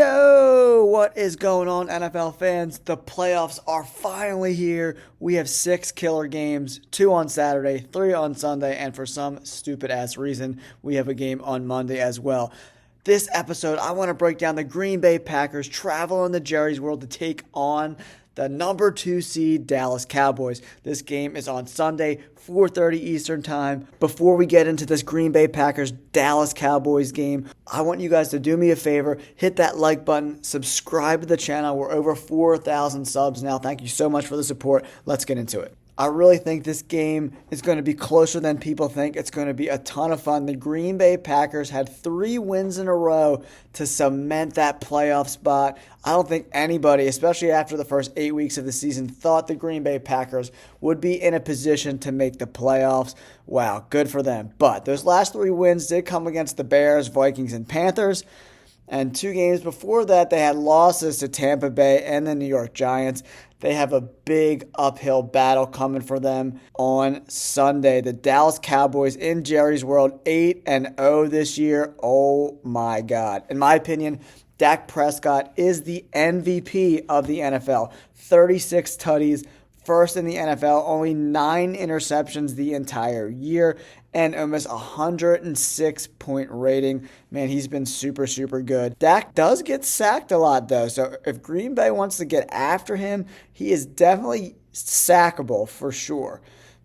Yo, what is going on, NFL fans? The playoffs are finally here. We have 6 killer games, 2 on Saturday, 3 on Sunday, and for some stupid-ass reason, we have a game on Monday as well. This episode, I want to break down the Green Bay Packers traveling to Jerry's World to take on the number 2 seed Dallas Cowboys. This game is on Sunday, 4:30 Eastern Time. Before we get into this Green Bay Packers Dallas Cowboys game, I want you guys to do me a favor, hit that like button, subscribe to the channel. We're over 4,000 subs now. Thank you so much for the support. Let's get into it. I really think this game is going to be closer than people think. It's going to be a ton of fun. The Green Bay Packers had 3 wins in a row to cement that playoff spot. I don't think anybody, especially after the first 8 weeks of the season, thought the Green Bay Packers would be in a position to make the playoffs. Wow, good for them. But those last 3 wins did come against the Bears, Vikings, and Panthers. And 2 games before that, they had losses to Tampa Bay and the New York Giants. They have a big uphill battle coming for them on Sunday. The Dallas Cowboys in Jerry's World, 8-0 this year. Oh my God. In my opinion, Dak Prescott is the MVP of the NFL. 36 tutties, first in the NFL, only 9 interceptions the entire year, and almost 106-point rating. Man, he's been super, super good. Dak does get sacked a lot, though, so if Green Bay wants to get after him, he is definitely sackable for sure.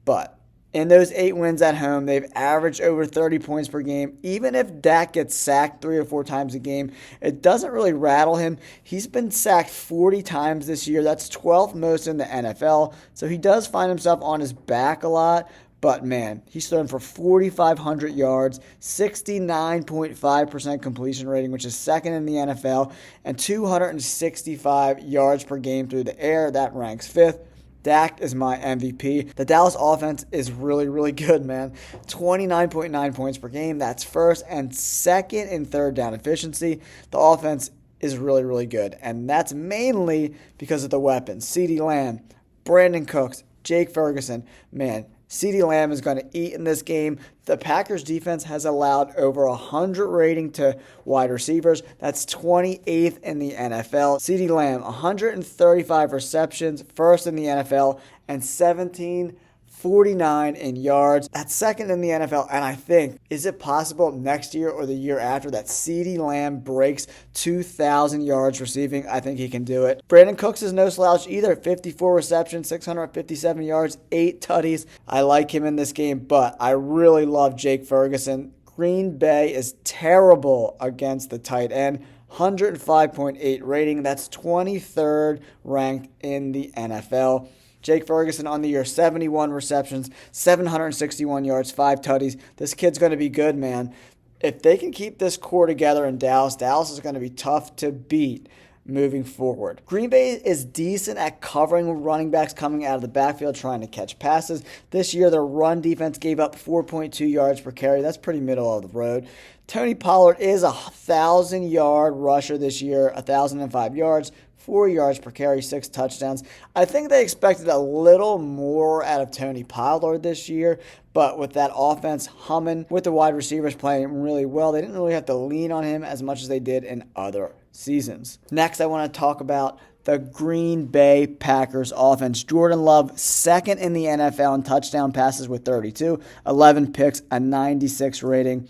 But in those 8 wins at home, they've averaged over 30 points per game. Even if Dak gets sacked 3 or 4 times a game, it doesn't really rattle him. He's been sacked 40 times this year. That's 12th most in the NFL. So he does find himself on his back a lot. But man, he's thrown for 4,500 yards, 69.5% completion rating, which is second in the NFL, and 265 yards per game through the air. That ranks 5th. Dak is my MVP. The Dallas offense is really, really good, man. 29.9 points per game. That's first and second in third down efficiency. The offense is really, really good. And that's mainly because of the weapons. CeeDee Lamb, Brandon Cooks, Jake Ferguson. Man, CeeDee Lamb is going to eat in this game. The Packers defense has allowed over 100 rating to wide receivers. That's 28th in the NFL. CeeDee Lamb, 135 receptions, first in the NFL, and 1749 in yards. That's second in the NFL, and I think, is it possible next year or the year after that CeeDee Lamb breaks 2,000 yards receiving? I think he can do it. Brandon Cooks is no slouch either. 54 receptions, 657 yards, 8 tutties. I like him in this game, but I really love Jake Ferguson. Green Bay is terrible against the tight end. 105.8 rating. That's 23rd ranked in the NFL. Jake Ferguson on the year, 71 receptions, 761 yards, 5 tutties. This kid's going to be good, man. If they can keep this core together in Dallas, Dallas is going to be tough to beat moving forward. Green Bay is decent at covering running backs coming out of the backfield trying to catch passes. This year, their run defense gave up 4.2 yards per carry. That's pretty middle of the road. Tony Pollard is a 1,000-yard rusher this year, 1,005 yards. 4 yards per carry, 6 touchdowns. I think they expected a little more out of Tony Pollard this year, but with that offense humming, with the wide receivers playing really well, they didn't really have to lean on him as much as they did in other seasons. Next, I want to talk about the Green Bay Packers offense. Jordan Love, second in the NFL in touchdown passes with 32, 11 picks, a 96 rating.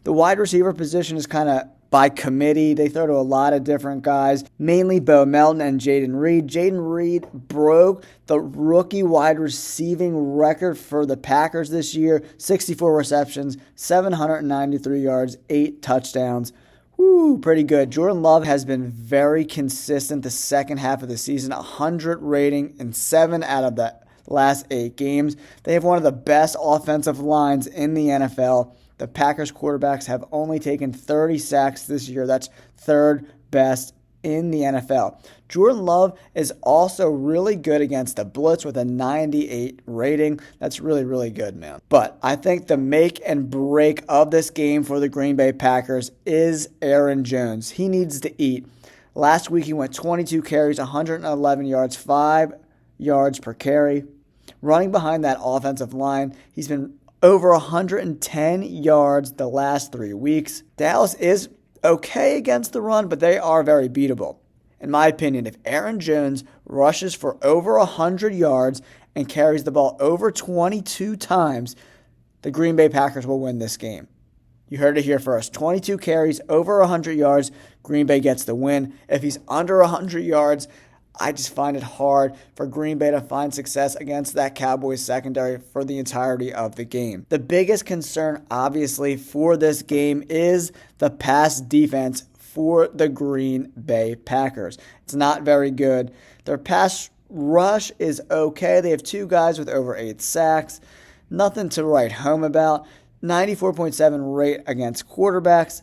The wide receiver position is kind of by committee. They throw to a lot of different guys, mainly Bo Melton and Jaden Reed. Jaden Reed broke the rookie wide receiving record for the Packers this year. 64 receptions, 793 yards, 8 touchdowns. Woo, pretty good. Jordan Love has been very consistent the second half of the season. 100 rating in 7 out of the last 8 games. They have one of the best offensive lines in the NFL. The Packers quarterbacks have only taken 30 sacks this year. That's 3rd best in the NFL. Jordan Love is also really good against the blitz with a 98 rating. That's really, really good, man. But I think the make and break of this game for the Green Bay Packers is Aaron Jones. He needs to eat. Last week he went 22 carries, 111 yards, 5 yards per carry. Running behind that offensive line, he's been over 110 yards the last 3 weeks. Dallas is okay against the run, but they are very beatable. In my opinion, if Aaron Jones rushes for over 100 yards and carries the ball over 22 times, the Green Bay Packers will win this game. You heard it here first. 22 carries, over 100 yards, Green Bay gets the win. If he's under 100 yards, I just find it hard for Green Bay to find success against that Cowboys secondary for the entirety of the game. The biggest concern, obviously, for this game is the pass defense for the Green Bay Packers. It's not very good. Their pass rush is okay. They have 2 guys with over 8 sacks. Nothing to write home about. 94.7 rate against quarterbacks.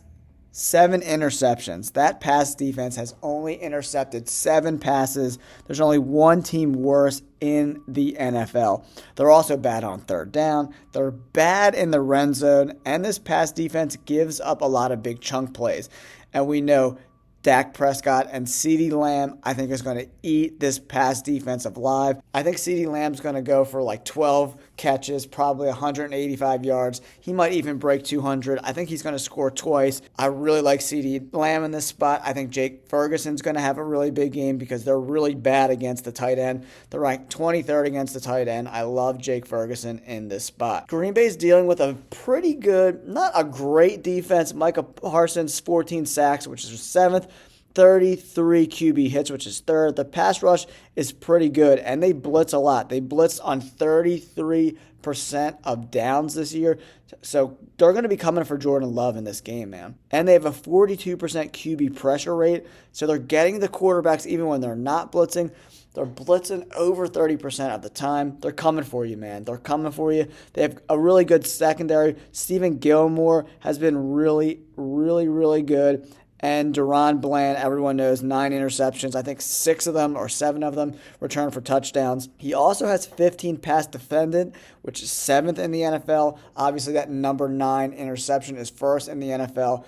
7 interceptions. That pass defense has only intercepted 7 passes. There's only one team worse in the NFL. They're also bad on third down. They're bad in the red zone. And this pass defense gives up a lot of big chunk plays. And we know Dak Prescott and CeeDee Lamb, I think, is going to eat this pass defense alive. I think CeeDee Lamb's going to go for like 12 catches, probably 185 yards. He might even break 200. I think he's going to score twice. I really like CeeDee Lamb in this spot. I think Jake Ferguson's going to have a really big game because they're really bad against the tight end. They're ranked 23rd against the tight end. I love Jake Ferguson in this spot. Green Bay's dealing with a pretty good, not a great defense. Micah Parsons, 14 sacks, which is 7th. 33 QB hits, which is 3rd. The pass rush is pretty good, and they blitz a lot. They blitzed on 33% of downs this year. So they're going to be coming for Jordan Love in this game, man. And they have a 42% QB pressure rate. So they're getting the quarterbacks even when they're not blitzing. They're blitzing over 30% of the time. They're coming for you, man. They're coming for you. They have a really good secondary. Stephen Gilmore has been really, really, really good. And Deron Bland, everyone knows, 9 interceptions. I think 6 of them or 7 of them returned for touchdowns. He also has 15 pass defended, which is 7th in the NFL. Obviously, that number 9 interception is 1st in the NFL.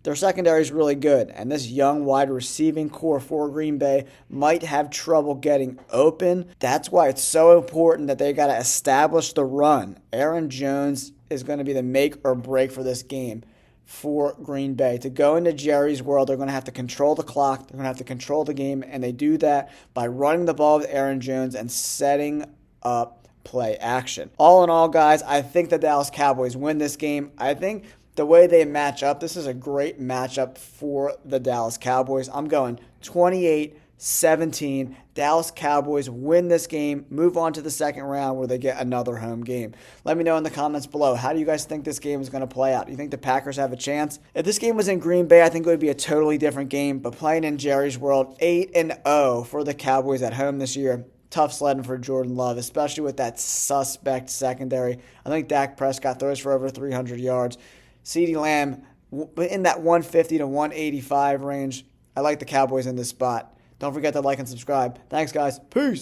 Their secondary is really good, and this young wide receiving core for Green Bay might have trouble getting open. That's why it's so important that they got to establish the run. Aaron Jones is going to be the make or break for this game for Green Bay. To go into Jerry's world, they're going to have to control the clock. They're going to have to control the game, and they do that by running the ball with Aaron Jones and setting up play action. All in all, guys, I think the Dallas Cowboys win this game. I think the way they match up, this is a great matchup for the Dallas Cowboys. I'm going 28-17. Dallas Cowboys win this game, move on to the second round where they get another home game. Let me know in the comments below. How do you guys think this game is going to play out? Do you think the Packers have a chance? If this game was in Green Bay, I think it would be a totally different game. But playing in Jerry's world, 8-0 for the Cowboys at home this year. Tough sledding for Jordan Love, especially with that suspect secondary. I think Dak Prescott throws for over 300 yards. CeeDee Lamb in that 150 to 185 range. I like the Cowboys in this spot. Don't forget to like and subscribe. Thanks, guys. Peace.